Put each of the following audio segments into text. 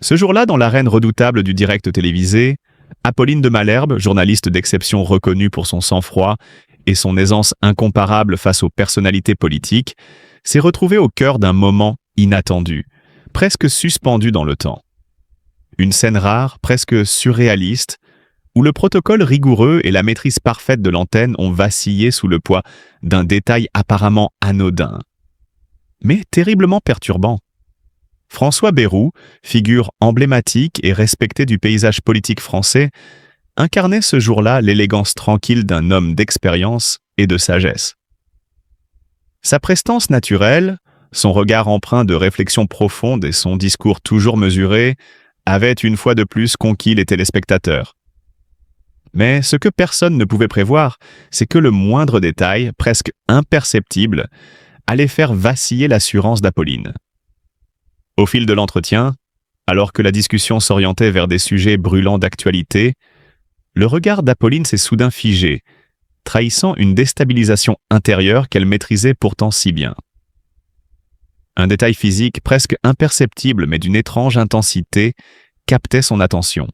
Ce jour-là, dans l'arène redoutable du direct télévisé, Apolline de Malherbe, journaliste d'exception reconnue pour son sang-froid et son aisance incomparable face aux personnalités politiques, s'est retrouvée au cœur d'un moment inattendu, presque suspendu dans le temps. Une scène rare, presque surréaliste, où le protocole rigoureux et la maîtrise parfaite de l'antenne ont vacillé sous le poids d'un détail apparemment anodin, mais terriblement perturbant. François Bayrou, figure emblématique et respectée du paysage politique français, incarnait ce jour-là l'élégance tranquille d'un homme d'expérience et de sagesse. Sa prestance naturelle, son regard empreint de réflexion profonde et son discours toujours mesuré avaient une fois de plus conquis les téléspectateurs. Mais ce que personne ne pouvait prévoir, c'est que le moindre détail, presque imperceptible, allait faire vaciller l'assurance d'Apolline. Au fil de l'entretien, alors que la discussion s'orientait vers des sujets brûlants d'actualité, le regard d'Apolline s'est soudain figé, trahissant une déstabilisation intérieure qu'elle maîtrisait pourtant si bien. Un détail physique presque imperceptible mais d'une étrange intensité captait son attention.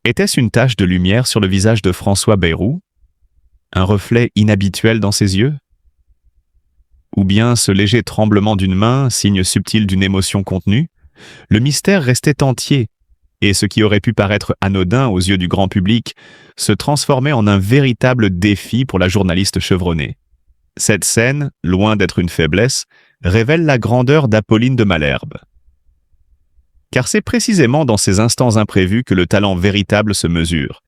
Était-ce une tache de lumière sur le visage de François Bayrou? Un reflet inhabituel dans ses yeux? Ou bien ce léger tremblement d'une main, signe subtil d'une émotion contenue? Le mystère restait entier, et ce qui aurait pu paraître anodin aux yeux du grand public se transformait en un véritable défi pour la journaliste chevronnée. Cette scène, loin d'être une faiblesse, révèle la grandeur d'Apolline de Malherbe. Car c'est précisément dans ces instants imprévus que le talent véritable se mesure,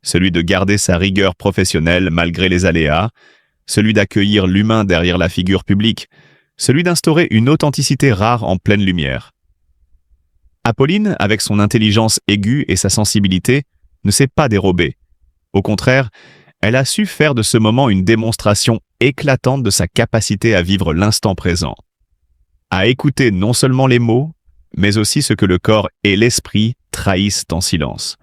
celui de garder sa rigueur professionnelle malgré les aléas, celui d'accueillir l'humain derrière la figure publique, celui d'instaurer une authenticité rare en pleine lumière. Apolline, avec son intelligence aiguë et sa sensibilité, ne s'est pas dérobée. Au contraire, elle a su faire de ce moment une démonstration éclatante de sa capacité à vivre l'instant présent, à écouter non seulement les mots, mais aussi ce que le corps et l'esprit trahissent en silence.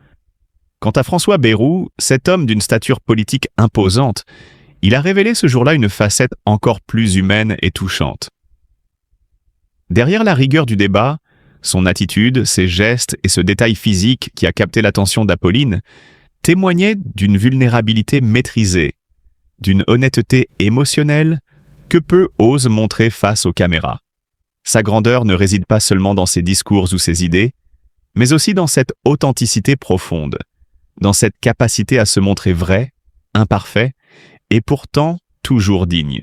Quant à François Bayrou, cet homme d'une stature politique imposante, il a révélé ce jour-là une facette encore plus humaine et touchante. Derrière la rigueur du débat, son attitude, ses gestes et ce détail physique qui a capté l'attention d'Apolline témoignaient d'une vulnérabilité maîtrisée, d'une honnêteté émotionnelle que peu osent montrer face aux caméras. Sa grandeur ne réside pas seulement dans ses discours ou ses idées, mais aussi dans cette authenticité profonde, dans cette capacité à se montrer vrai, imparfait, et pourtant toujours digne.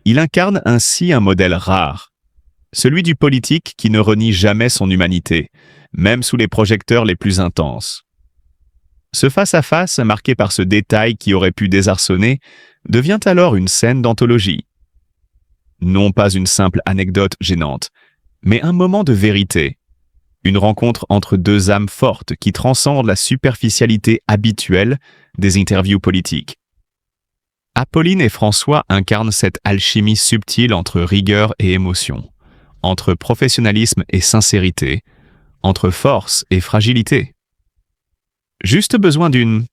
Il incarne ainsi un modèle rare, celui du politique qui ne renie jamais son humanité, même sous les projecteurs les plus intenses. Ce face-à-face, marqué par ce détail qui aurait pu désarçonner, devient alors une scène d'anthologie. Non pas une simple anecdote gênante, mais un moment de vérité, une rencontre entre deux âmes fortes qui transcendent la superficialité habituelle des interviews politiques. Apolline et François incarnent cette alchimie subtile entre rigueur et émotion, entre professionnalisme et sincérité, entre force et fragilité. Juste besoin d'une...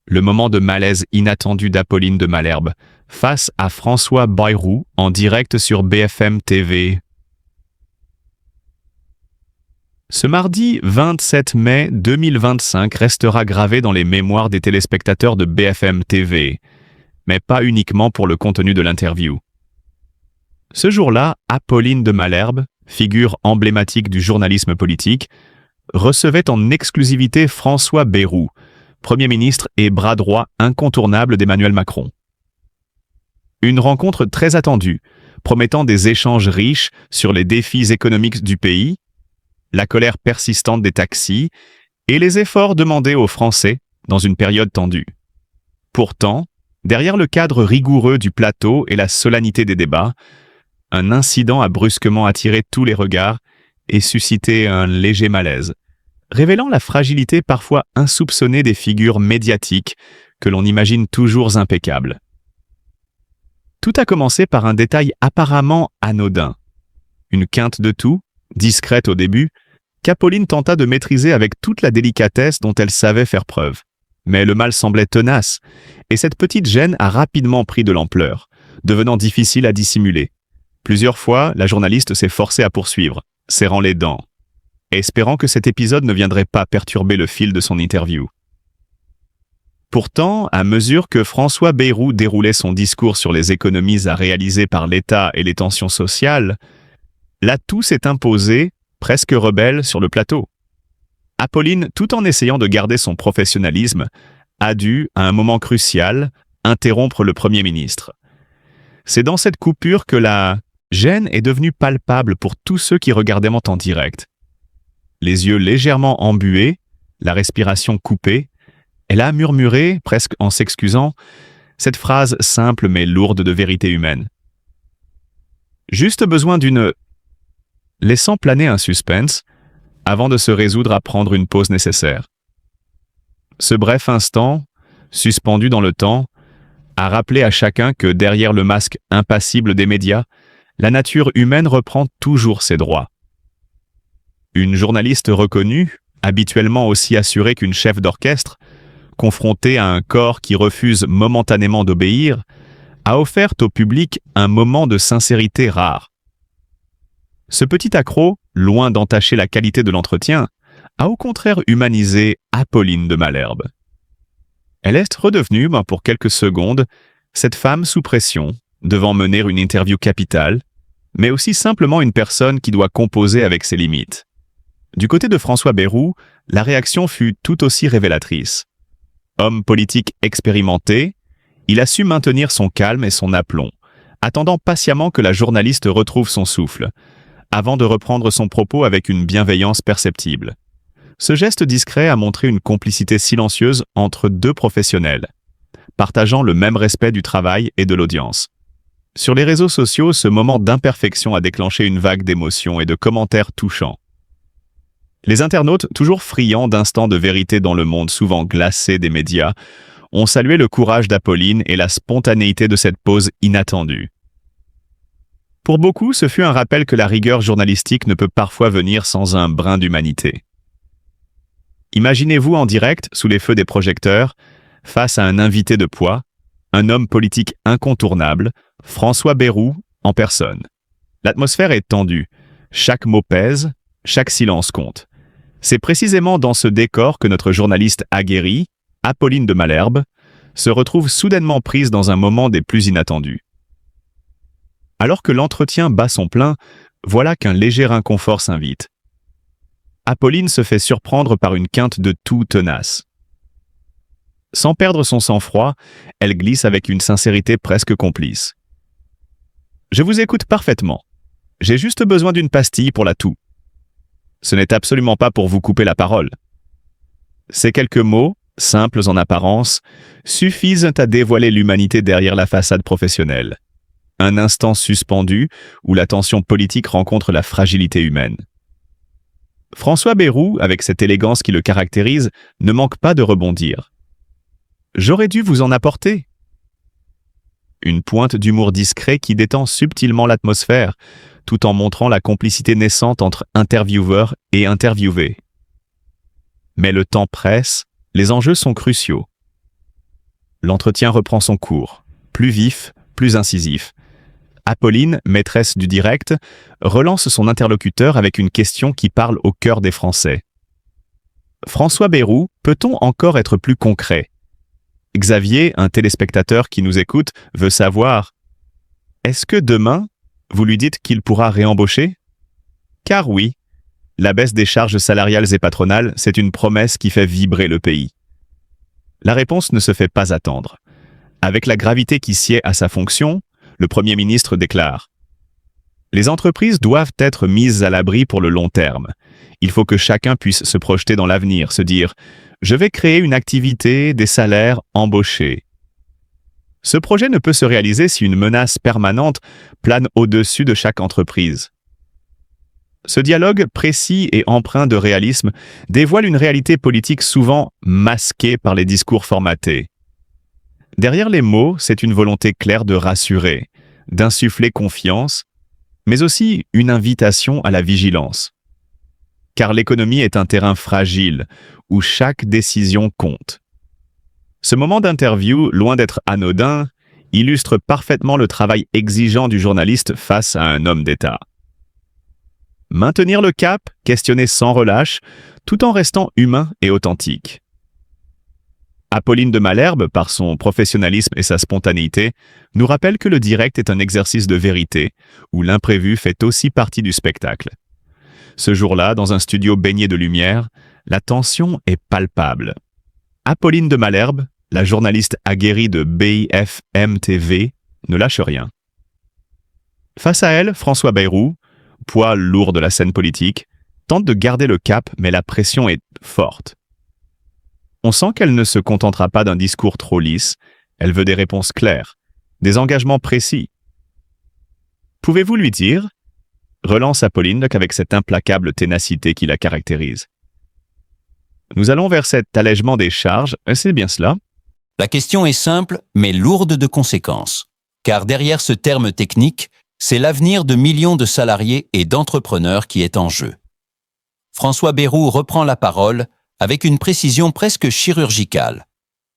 Le moment de malaise inattendu d'Apolline de Malherbe face à François Bayrou en direct sur BFM TV. Ce mardi 27 mai 2025 restera gravé dans les mémoires des téléspectateurs de BFM TV, mais pas uniquement pour le contenu de l'interview. Ce jour-là, Apolline de Malherbe, figure emblématique du journalisme politique, recevait en exclusivité François Bayrou, Premier ministre et bras droit incontournable d'Emmanuel Macron. Une rencontre très attendue, promettant des échanges riches sur les défis économiques du pays, la colère persistante des taxis et les efforts demandés aux Français dans une période tendue. Pourtant, derrière le cadre rigoureux du plateau et la solennité des débats, un incident a brusquement attiré tous les regards et suscité un léger malaise, révélant la fragilité parfois insoupçonnée des figures médiatiques que l'on imagine toujours impeccables. Tout a commencé par un détail apparemment anodin, une quinte de toux, discrète au début, qu'Apolline tenta de maîtriser avec toute la délicatesse dont elle savait faire preuve. Mais le mal semblait tenace, et cette petite gêne a rapidement pris de l'ampleur, devenant difficile à dissimuler. Plusieurs fois, la journaliste s'est forcée à poursuivre. serrant les dents, espérant que cet épisode ne viendrait pas perturber le fil de son interview. Pourtant, à mesure que François Bayrou déroulait son discours sur les économies à réaliser par l'État et les tensions sociales, l'atout s'est imposé, presque rebelle, sur le plateau. Apolline, tout en essayant de garder son professionnalisme, a dû, à un moment crucial, interrompre le Premier ministre. C'est dans cette coupure que la gêne est devenue palpable pour tous ceux qui regardaient en direct. Les yeux légèrement embués, la respiration coupée, elle a murmuré, presque en s'excusant, cette phrase simple mais lourde de vérité humaine. Juste besoin d'une... laissant planer un suspense, avant de se résoudre à prendre une pause nécessaire. Ce bref instant, suspendu dans le temps, a rappelé à chacun que derrière le masque impassible des médias, la nature humaine reprend toujours ses droits. Une journaliste reconnue, habituellement aussi assurée qu'une chef d'orchestre, confrontée à un corps qui refuse momentanément d'obéir, a offert au public un moment de sincérité rare. Ce petit accroc, loin d'entacher la qualité de l'entretien, a au contraire humanisé Apolline de Malherbe. Elle est redevenue, pour quelques secondes, cette femme sous pression, devant mener une interview capitale, mais aussi simplement une personne qui doit composer avec ses limites. Du côté de François Bayrou, la réaction fut tout aussi révélatrice. Homme politique expérimenté, il a su maintenir son calme et son aplomb, attendant patiemment que la journaliste retrouve son souffle, avant de reprendre son propos avec une bienveillance perceptible. Ce geste discret a montré une complicité silencieuse entre deux professionnels, partageant le même respect du travail et de l'audience. Sur les réseaux sociaux, ce moment d'imperfection a déclenché une vague d'émotions et de commentaires touchants. Les internautes, toujours friands d'instants de vérité dans le monde souvent glacé des médias, ont salué le courage d'Apolline et la spontanéité de cette pause inattendue. Pour beaucoup, ce fut un rappel que la rigueur journalistique ne peut parfois venir sans un brin d'humanité. Imaginez-vous en direct, sous les feux des projecteurs, face à un invité de poids, un homme politique incontournable, François Bayrou, en personne. L'atmosphère est tendue, chaque mot pèse, chaque silence compte. C'est précisément dans ce décor que notre journaliste aguerrie, Apolline de Malherbe, se retrouve soudainement prise dans un moment des plus inattendus. Alors que l'entretien bat son plein, voilà qu'un léger inconfort s'invite. Apolline se fait surprendre par une quinte de toux tenace. Sans perdre son sang-froid, elle glisse avec une sincérité presque complice. « Je vous écoute parfaitement. J'ai juste besoin d'une pastille pour la toux. Ce n'est absolument pas pour vous couper la parole. » Ces quelques mots, simples en apparence, suffisent à dévoiler l'humanité derrière la façade professionnelle. Un instant suspendu où la tension politique rencontre la fragilité humaine. François Bayrou, avec cette élégance qui le caractérise, ne manque pas de rebondir. « J'aurais dû vous en apporter !» Une pointe d'humour discret qui détend subtilement l'atmosphère, tout en montrant la complicité naissante entre intervieweur et interviewé. Mais le temps presse, les enjeux sont cruciaux. L'entretien reprend son cours, plus vif, plus incisif. Apolline, maîtresse du direct, relance son interlocuteur avec une question qui parle au cœur des Français. François Bayrou, peut-on encore être plus concret? Xavier, un téléspectateur qui nous écoute, veut savoir « Est-ce que demain, vous lui dites qu'il pourra réembaucher ?» Car oui, la baisse des charges salariales et patronales, c'est une promesse qui fait vibrer le pays. La réponse ne se fait pas attendre. Avec la gravité qui sied à sa fonction, le Premier ministre déclare « Les entreprises doivent être mises à l'abri pour le long terme. Il faut que chacun puisse se projeter dans l'avenir, se dire « Je vais créer une activité, des salaires, embauchés. » Ce projet ne peut se réaliser si une menace permanente plane au-dessus de chaque entreprise. Ce dialogue précis et empreint de réalisme dévoile une réalité politique souvent masquée par les discours formatés. Derrière les mots, c'est une volonté claire de rassurer, d'insuffler confiance, mais aussi une invitation à la vigilance. Car l'économie est un terrain fragile, où chaque décision compte. Ce moment d'interview, loin d'être anodin, illustre parfaitement le travail exigeant du journaliste face à un homme d'État. Maintenir le cap, questionner sans relâche, tout en restant humain et authentique. Apolline de Malherbe, par son professionnalisme et sa spontanéité, nous rappelle que le direct est un exercice de vérité, où l'imprévu fait aussi partie du spectacle. Ce jour-là, dans un studio baigné de lumière, la tension est palpable. Apolline de Malherbe, la journaliste aguerrie de BFM TV, ne lâche rien. Face à elle, François Bayrou, poids lourd de la scène politique, tente de garder le cap, mais la pression est forte. On sent qu'elle ne se contentera pas d'un discours trop lisse, elle veut des réponses claires, des engagements précis. « Pouvez-vous lui dire ?» relance Apolline avec cette implacable ténacité qui la caractérise. Nous allons vers cet allègement des charges, c'est bien cela? La question est simple, mais lourde de conséquences. Car derrière ce terme technique, c'est l'avenir de millions de salariés et d'entrepreneurs qui est en jeu. François Bayrou reprend la parole avec une précision presque chirurgicale.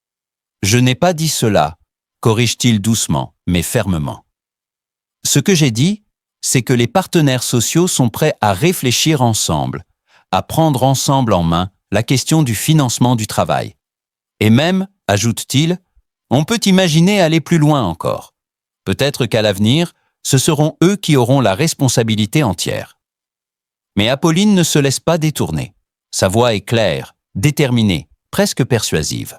« Je n'ai pas dit cela », corrige-t-il doucement, mais fermement. Ce que j'ai dit, c'est que les partenaires sociaux sont prêts à réfléchir ensemble, à prendre ensemble en main la question du financement du travail. Et même, ajoute-t-il, on peut imaginer aller plus loin encore. Peut-être qu'à l'avenir, ce seront eux qui auront la responsabilité entière. Mais Apolline ne se laisse pas détourner. Sa voix est claire, déterminée, presque persuasive.